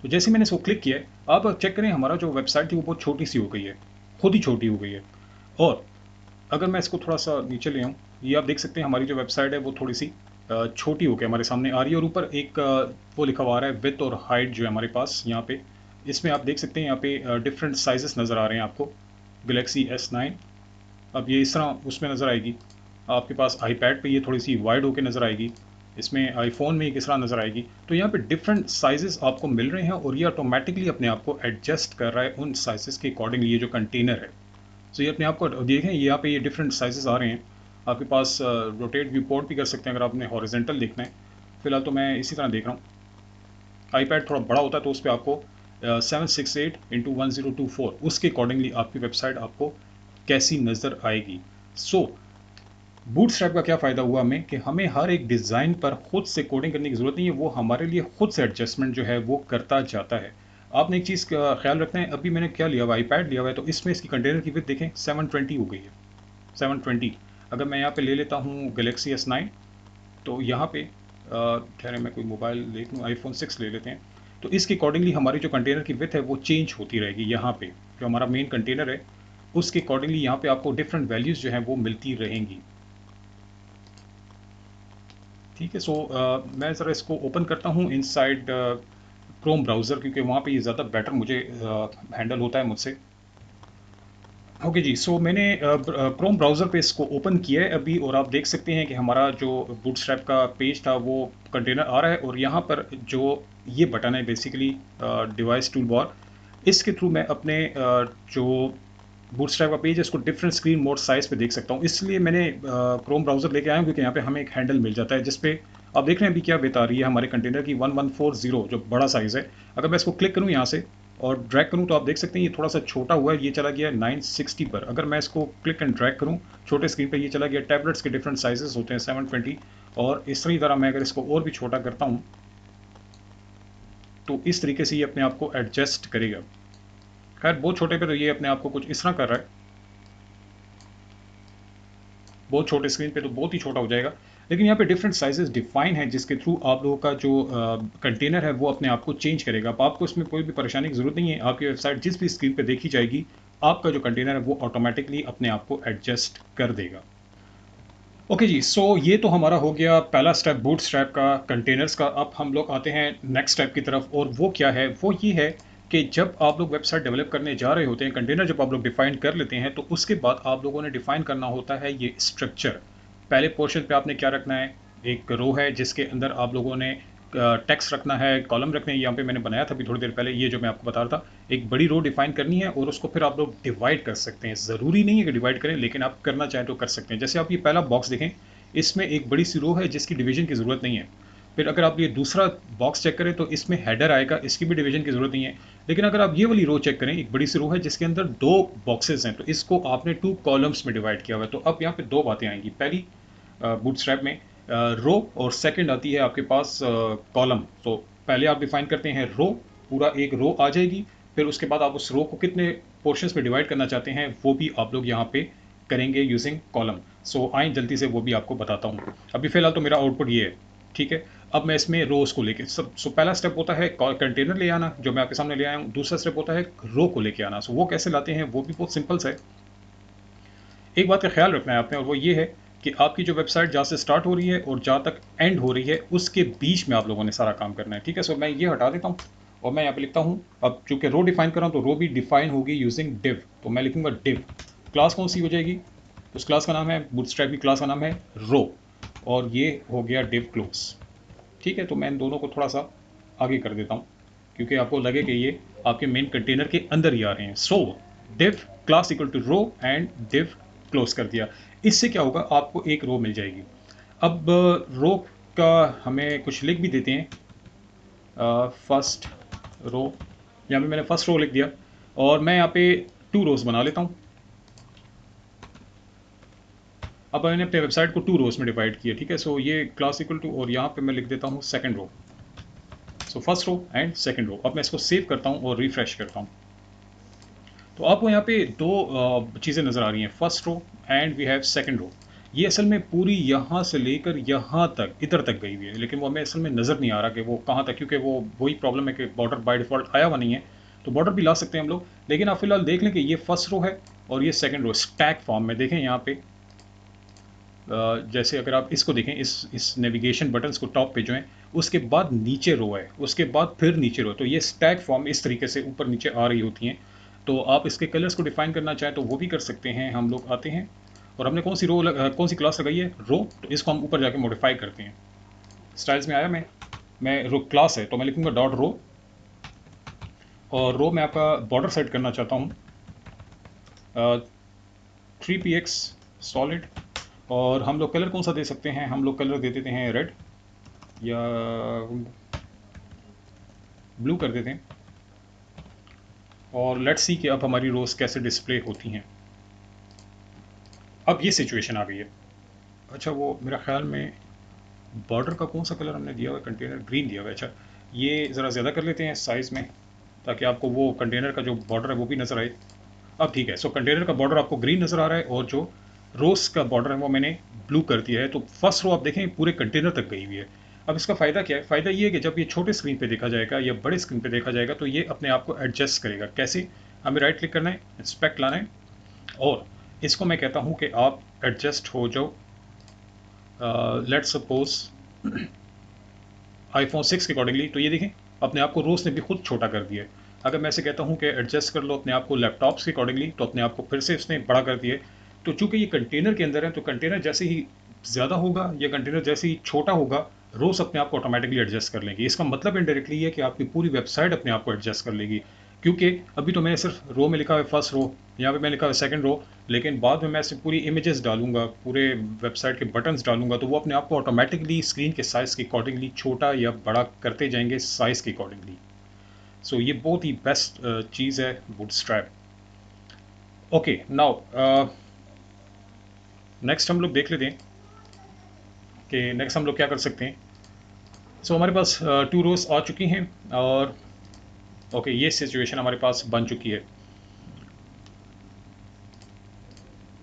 तो जैसे मैंने इसको क्लिक किया है, आप चेक करें हमारा जो वेबसाइट थी वो बहुत छोटी सी हो गई है, खुद ही छोटी हो गई है। और अगर मैं इसको थोड़ा सा नीचे ले आऊँ, ये आप देख सकते हैं हमारी जो वेबसाइट है वो थोड़ी सी छोटी होकर हमारे सामने आ रही है। और ऊपर एक वो लिखा हुआ आ रहा है विड्थ और हाइट जो है हमारे पास यहाँ पे, इसमें आप देख सकते हैं यहाँ पे डिफरेंट साइजेस नज़र आ रहे हैं आपको। गलेक्सी S9, अब ये इस तरह उसमें नज़र आएगी। आपके पास आईपैड पे ये थोड़ी सी वाइड होकर नज़र आएगी, इसमें आईफोन में किस तरह नज़र आएगी। तो यहाँ पे डिफरेंट साइजेस आपको मिल रहे हैं और ये ऑटोमेटिकली अपने आप को एडजस्ट कर रहा है उन साइजेस के अकॉर्डिंगली। ये जो कंटेनर है, तो ये अपने आप को देखें, ये यहाँ पे ये डिफरेंट साइजेस आ रहे हैं आपके पास। रोटेट व्यू पोर्ट भी कर सकते हैं अगर आपने हॉरिजेंटल देखना है। फिलहाल तो मैं इसी तरह देख रहा हूँ। आईपैड थोड़ा बड़ा होता है तो उस पर आपको 768x1024 उसके अकॉर्डिंगली आपकी वेबसाइट आपको कैसी नज़र आएगी। सो बूटस्ट्रैप का क्या फ़ायदा हुआ हमें कि हमें हर एक डिज़ाइन पर खुद से कोडिंग करने की ज़रूरत नहीं है, वो हमारे लिए खुद से एडजस्टमेंट जो है वो करता जाता है। आपने एक चीज़ का ख्याल रखना है, अभी मैंने क्या लिया हुआ, आईपैड लिया हुआ है, तो इसमें इसकी कंटेनर की विड्थ देखें 720 हो गई है, 720। अगर मैं यहाँ पे ले लेता हूँ गलेक्सी S9, तो यहाँ पे ठहरे मैं कोई मोबाइल देख लूँ, iPhone 6 ले लेते हैं। तो इसके अकॉर्डिंगली हमारी जो कंटेनर की विड्थ है वो चेंज होती रहेगी। यहाँ पे जो हमारा मेन कंटेनर है उसके अकॉर्डिंगली यहाँ पे आपको डिफरेंट वैल्यूज़ जो हैं वो मिलती रहेंगी। ठीक है, सो मैं ज़रा इसको ओपन करता हूँ इनसाइड क्रोम ब्राउज़र, क्योंकि वहाँ पे ये ज़्यादा बेटर मुझे हैंडल होता है मुझसे। ओके जी, सो मैंने क्रोम ब्राउज़र पे इसको ओपन किया है अभी, और आप देख सकते हैं कि हमारा जो बूटस्ट्रैप का पेज था वो कंटेनर आ रहा है। और यहाँ पर जो ये बटन है बेसिकली डिवाइस टूल बार, इसके थ्रू मैं अपने जो बूटस्ट्रैप का पेज है इसको डिफरेंट स्क्रीन मोड साइज़ पे देख सकता हूँ। इसलिए मैंने क्रोम ब्राउज़र लेके आया हूँ, क्योंकि यहाँ पे हमें एक हैंडल मिल जाता है जिसपे आप देख रहे हैं अभी क्या बता रही है हमारे कंटेनर की 1140, जो बड़ा साइज़ है। अगर मैं इसको क्लिक करूँ यहाँ से और ड्रैग करूँ तो आप देख सकते हैं ये थोड़ा सा छोटा हुआ है, ये चला गया 960 पर। अगर मैं इसको क्लिक एंड ड्रैग करूँ छोटे स्क्रीन पर, ये चला गया, टैबलेट्स के डिफरेंट साइजेस होते हैं 720। और इसी तरह मैं अगर इसको और भी छोटा करता हूँ तो इस तरीके से ये अपने आप को एडजस्ट करेगा। खैर बहुत छोटे पे तो ये अपने आप को कुछ इस तरह कर रहा है। बहुत छोटे स्क्रीन पे तो बहुत ही छोटा हो जाएगा, लेकिन यहाँ पे डिफरेंट साइजेस डिफाइन हैं जिसके थ्रू आप लोगों का जो कंटेनर है वो अपने आप को चेंज करेगा। अब आपको इसमें कोई भी परेशानी की ज़रूरत नहीं है, आपकी वेबसाइट जिस भी स्क्रीन पे देखी जाएगी आपका जो कंटेनर है वो ऑटोमेटिकली अपने आप को एडजस्ट कर देगा। ओके जी, सो ये तो हमारा हो गया पहला स्टेप बूटस्ट्रैप का, कंटेनर्स का। अब हम लोग आते हैं नेक्स्ट स्टेप की तरफ, और वो क्या है, वो ये है कि जब आप लोग वेबसाइट डेवलप करने जा रहे होते हैं, कंटेनर जब आप लोग डिफाइन कर लेते हैं तो उसके बाद आप लोगों ने डिफाइन करना होता है ये स्ट्रक्चर। पहले पोर्शन पे आपने क्या रखना है, एक रो है जिसके अंदर आप लोगों ने टेक्स्ट रखना है, कॉलम रखने हैं। यहाँ पे मैंने बनाया था अभी थोड़ी देर पहले, ये जो मैं आपको बता रहा था, एक बड़ी रो डिफाइन करनी है और उसको फिर आप लोग डिवाइड कर सकते हैं। ज़रूरी नहीं है कि डिवाइड करें, लेकिन आप करना चाहें तो कर सकते हैं। जैसे आप ये पहला बॉक्स देखें, इसमें एक बड़ी सी रो है जिसकी डिवीजन की ज़रूरत नहीं है। फिर अगर आप ये दूसरा बॉक्स चेक करें तो इसमें हेडर आएगा, इसकी भी डिवीजन की ज़रूरत नहीं है। लेकिन अगर आप ये वाली रो चेक करें, एक बड़ी सी रो है जिसके अंदर दो बॉक्सेस हैं, तो इसको आपने 2 कॉलम्स में डिवाइड किया हुआ है। तो अब यहाँ पे दो बातें आएंगी। पहली, बूटस्ट्रैप में रो, और सेकंड आती है आपके पास कॉलम। तो पहले आप डिफाइन करते हैं रो, पूरा एक रो आ जाएगी। फिर उसके बाद आप उस रो को कितने पोर्शंस में डिवाइड करना चाहते हैं वो भी आप लोग यहाँ पे करेंगे यूजिंग कॉलम। सो आए जल्दी से वो भी आपको बताता हूँ। अभी फिलहाल तो मेरा आउटपुट ये है, ठीक है। अब मैं इसमें रोज को लेके सब, सो पहला स्टेप होता है कंटेनर ले आना, जो मैं आपके सामने ले आया हूँ। दूसरा स्टेप होता है रो को लेके आना। सो वो कैसे लाते हैं वो भी बहुत सिंपल सा है। एक बात का ख्याल रखना है आपने, और वो ये है कि आपकी जो वेबसाइट जहाँ से स्टार्ट हो रही है और जहाँ तक एंड हो रही है उसके बीच में आप लोगों ने सारा काम करना है, ठीक है। सो मैं ये हटा देता हूँ और मैं यहाँ पे लिखता हूँ, अब चूंकि रो डिफाइन कर रहा हूँ तो रो भी डिफाइन होगी यूजिंग डिव। तो मैं लिखूंगा डिव। क्लास कौन सी हो जाएगी, उस क्लास का नाम है, बूटस्ट्रैप की क्लास का नाम है रो, और ये हो गया डिव क्लोज, ठीक है। तो मैं इन दोनों को थोड़ा सा आगे कर देता हूँ क्योंकि आपको लगे कि ये आपके मेन कंटेनर के अंदर ही आ रहे हैं। So div class equal to row and div close कर दिया। इससे क्या होगा, आपको एक रो मिल जाएगी। अब रो का हमें कुछ लिख भी देते हैं, फर्स्ट रो। यहाँ पे मैंने फर्स्ट रो लिख दिया और मैं यहाँ पे 2 रोज बना लेता हूँ। अब मैंने अपने वेबसाइट को 2 रोज में डिवाइड किया, ठीक है। सो ये क्लास इक्वल टू, और यहाँ पे मैं लिख देता हूँ second row. So first row and second row. अब मैं इसको सेव करता हूँ और रिफ्रेश करता हूँ तो आपको यहाँ पे दो चीज़ें नज़र आ रही हैं, first row and we have second row. ये असल में पूरी यहाँ से लेकर यहाँ तक, इधर तक गई हुई है, लेकिन वो हमें असल में नज़र नहीं आ रहा कि वो कहाँ तक, क्योंकि वो वही प्रॉब्लम है कि बॉर्डर बाय डिफ़ॉल्ट आया हुआ नहीं है। तो बॉर्डर भी ला सकते हैं हम लोग, लेकिन आप फिलहाल देख लें कि ये फर्स्ट रो है और ये सेकंड रो स्टैक फॉर्म में। देखें यहाँ पे, जैसे अगर आप इसको देखें, इस नेविगेशन बटन्स को टॉप पे जो है, उसके बाद नीचे रो है, उसके बाद फिर नीचे रो, तो ये स्टैक फॉर्म इस तरीके से ऊपर नीचे आ रही होती हैं। तो आप इसके कलर्स को डिफाइन करना चाहें तो वो भी कर सकते हैं। हम लोग आते हैं और हमने कौन सी कौन सी क्लास लगाई है, रो, तो इसको हम ऊपर जाके मॉडिफाई करते हैं। स्टाइल्स में आया मैं रो क्लास है तो मैं लिखूंगा डॉट रो, और रो में आपका बॉर्डर सेट करना चाहता हूँ 3px सॉलिड, और हम लोग कलर कौन सा दे सकते हैं, हम लोग कलर दे देते हैं रेड या ब्लू कर देते हैं। और लेट्स सी कि अब हमारी रोज कैसे डिस्प्ले होती हैं। अब ये सिचुएशन आ गई है। अच्छा, वो मेरा ख्याल में बॉर्डर का कौन सा कलर हमने दिया हुआ है, कंटेनर ग्रीन दिया हुआ है। अच्छा, ये ज़रा ज़्यादा कर लेते हैं साइज़ में ताकि आपको वो कंटेनर का जो बॉर्डर है वो भी नज़र आए। अब ठीक है। सो कंटेनर का बॉर्डर आपको ग्रीन नज़र आ रहा है और जो रोज का बॉर्डर है वो मैंने ब्लू कर दिया है। तो फर्स्ट रो आप देखें पूरे कंटेनर तक गई हुई है। अब इसका फ़ायदा क्या है, फ़ायदा ये है कि जब ये छोटे स्क्रीन पे देखा जाएगा या बड़े स्क्रीन पे देखा जाएगा तो ये अपने आप को एडजस्ट करेगा। कैसे, हमें राइट क्लिक करना है, इंस्पेक्ट लाना है, और इसको मैं कहता हूँ कि आप एडजस्ट हो जाओ। लेट सपोज आईफोन 6 के अकॉर्डिंगली, तो ये देखें अपने आप को रोज ने भी खुद छोटा कर दिया है। अगर मैं ऐसे कहता हूँ कि एडजस्ट कर लो अपने आप को लैपटॉप्स के अकॉर्डिंगली, तो अपने आप को फिर से इसने बड़ा कर दिया है। तो चूंकि ये कंटेनर के अंदर है तो कंटेनर जैसे ही ज़्यादा होगा या कंटेनर जैसे ही छोटा होगा, रोज अपने आप को ऑटोमेटिकली एडजस्ट कर लेंगी। इसका मतलब इनडायरेक्टली ये है कि आपकी पूरी वेबसाइट अपने आप को एडजस्ट कर लेगी, क्योंकि अभी तो मैंने सिर्फ रो में लिखा है फर्स्ट रो, यहाँ पे मैंने लिखा है सेकंड रो, लेकिन बाद में मैं ऐसे पूरी इमेजेस डालूंगा, पूरे वेबसाइट के बटन्स डालूंगा, तो वो अपने आप को ऑटोमेटिकली स्क्रीन के साइज़ के अकॉर्डिंगली छोटा या बड़ा करते जाएंगे साइज़ के अकॉर्डिंगली। सो ये बहुत ही बेस्ट चीज़ है बूटस्ट्रैप। ओके, नाउ नेक्स्ट हम लोग देख लेते हैं कि नेक्स्ट हम लोग क्या कर सकते हैं। सो हमारे पास 2 रोज आ चुकी हैं और ओके, ये सिचुएशन हमारे पास बन चुकी है।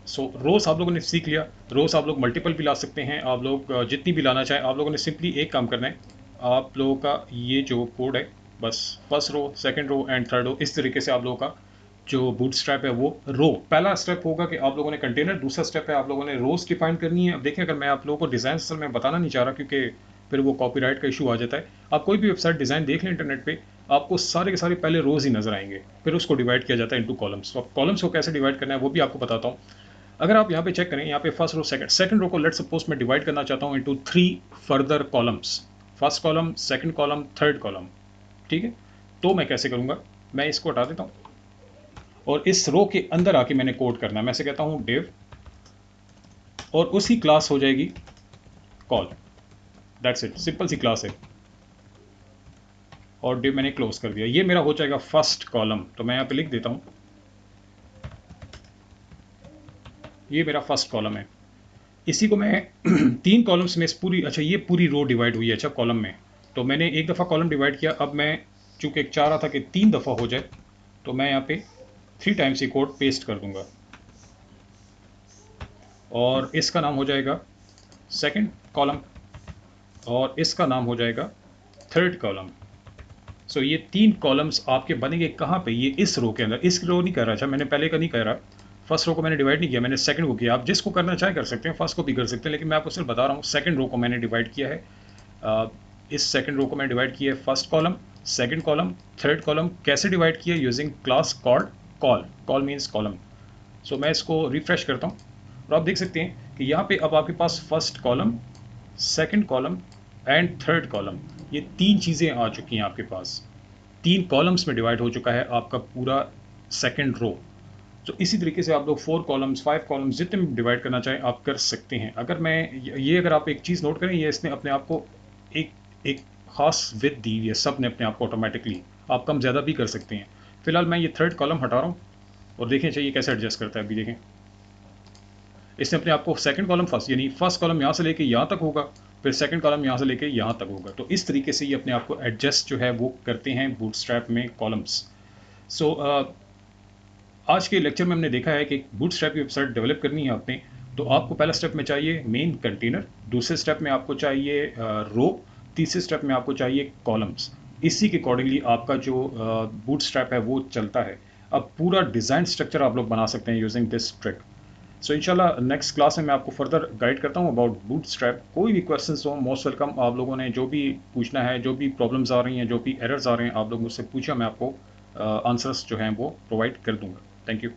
सो रोज आप लोगों ने सीख लिया। रोज आप लोग मल्टीपल भी ला सकते हैं, आप लोग जितनी भी लाना चाहें। आप लोगों ने सिंपली एक काम करना है, आप लोगों का ये जो कोड है, बस first row, second row and third row, इस तरीके से आप लोगों का जो बूटस्ट्रैप है वो रो, पहला स्टेप होगा कि आप लोगों ने कंटेनर, दूसरा स्टेप है आप लोगों ने रोज डिफाइन करनी है। अब देखिए, अगर मैं आप लोगों को डिज़ाइन असल में बताना नहीं चाह रहा, क्योंकि फिर वो कॉपीराइट का इशू आ जाता है। आप कोई भी वेबसाइट डिज़ाइन देख लें इंटरनेट पे, आपको सारे के सारे पहले रोज ही नजर आएंगे, फिर उसको डिवाइड किया जाता है इनटू कॉलम्स। तो कॉलम्स को कैसे डिवाइड करना है वो भी आपको बताता हूँ। अगर आप यहाँ पे चेक करें, यहाँ पे फर्स्ट रो, सेकंड रो को लेट सपोज मैं डिवाइड करना चाहता हूँ into 3 further columns, first column, second column, third column. ठीक है, तो मैं कैसे करूँगा, मैं इसको हटा देता हूँ और इस रो के अंदर आके मैंने कोड करना है। मैं से कहता हूँ div, और उसकी क्लास हो जाएगी कॉल। दैट्स इट, सिंपल सी क्लास है। और div मैंने क्लोज कर दिया। ये मेरा हो जाएगा फर्स्ट कॉलम। तो मैं यहाँ पे लिख देता हूँ, ये मेरा फर्स्ट कॉलम है। इसी को मैं 3 कॉलम्स में इस पूरी, अच्छा ये पूरी रो डिवाइड हुई है, अच्छा कॉलम में। तो मैंने एक दफ़ा कॉलम डिवाइड किया, अब मैं चूंकि चाह रहा था कि 3 दफ़ा हो जाए, तो मैं यहाँ पे 3 टाइम्स ये कोड पेस्ट कर दूंगा और इसका नाम हो जाएगा सेकंड कॉलम और इसका नाम हो जाएगा थर्ड कॉलम। सो ये 3 कॉलम्स आपके बनेंगे कहाँ पे, ये इस रो के अंदर। इस रो नहीं कर रहा, अच्छा मैंने पहले का नहीं कह रहा, फर्स्ट रो को मैंने डिवाइड नहीं किया, मैंने सेकंड को किया। आप जिसको करना चाहे कर सकते हैं, फर्स्ट को भी कर सकते हैं, लेकिन मैं आपको सिर्फ बता रहा हूँ सेकंड रो को मैंने डिवाइड किया है। इस सेकंड रो को मैंने डिवाइड किया है first column, second column, third column. कैसे डिवाइड किया, using class called call. Call means column. So मैं इसको रिफ्रेश करता हूँ और आप देख सकते हैं कि यहाँ पे अब आपके पास first column, second column and third column, ये 3 चीज़ें आ चुकी हैं आपके पास। 3 कॉलम्स में डिवाइड हो चुका है आपका पूरा सेकंड रो। तो इसी तरीके से आप लोग 4 कॉलम्स, 5 कॉलम्स, जितने भी डिवाइड करना चाहें आप कर सकते हैं। अगर मैं ये, अगर आप एक चीज़ नोट करें, ये इसने अपने आप को एक एक खास विड्थ दी हुई है, सब ने अपने आप को ऑटोमेटिकली। आप कम ज़्यादा भी कर सकते हैं। फिलहाल मैं ये थर्ड कॉलम हटा रहा हूँ और देखें चाहिए कैसे एडजस्ट करता है। अभी देखें, इसने अपने आप को सेकंड कॉलम फर्स्ट, यानी फर्स्ट कॉलम यहाँ से लेके यहाँ तक होगा, फिर सेकंड कॉलम यहाँ से लेके यहाँ तक होगा। तो इस तरीके से ये अपने आप को एडजस्ट जो है वो करते हैं बूटस्ट्रैप में कॉलम्स। सो आज के लेक्चर में हमने देखा है कि बूटस्ट्रैप की वेबसाइट डेवलप करनी है आपने, तो आपको पहला स्टेप में चाहिए मेन कंटेनर, दूसरे स्टेप में आपको चाहिए रो, तीसरे स्टेप में आपको चाहिए कॉलम्स। इसी के अकॉर्डिंगली आपका जो बूटस्ट्रैप है वो चलता है। अब पूरा डिज़ाइन स्ट्रक्चर आप लोग बना सकते हैं यूजिंग दिस ट्रिक। सो इंशाल्लाह नेक्स्ट क्लास में मैं आपको फर्दर गाइड करता हूँ अबाउट बूटस्ट्रैप। कोई भी क्वेश्चंस हो, मोस्ट वेलकम। आप लोगों ने जो भी पूछना है, जो भी प्रॉब्लम्स आ रही हैं, जो भी एरर्स आ रहे हैं, आप लोग मुझसे पूछा, मैं आपको आंसर्स जो हैं वो प्रोवाइड कर दूंगा। Thank you.